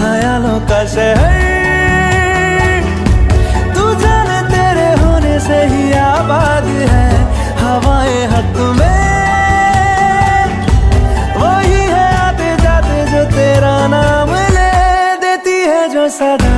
ख्यालों का शहर, तू जाने तेरे होने से ही आबाद है हवाएं हक में। वही है आते जाते जो तेरा नाम ले देती है जो सदा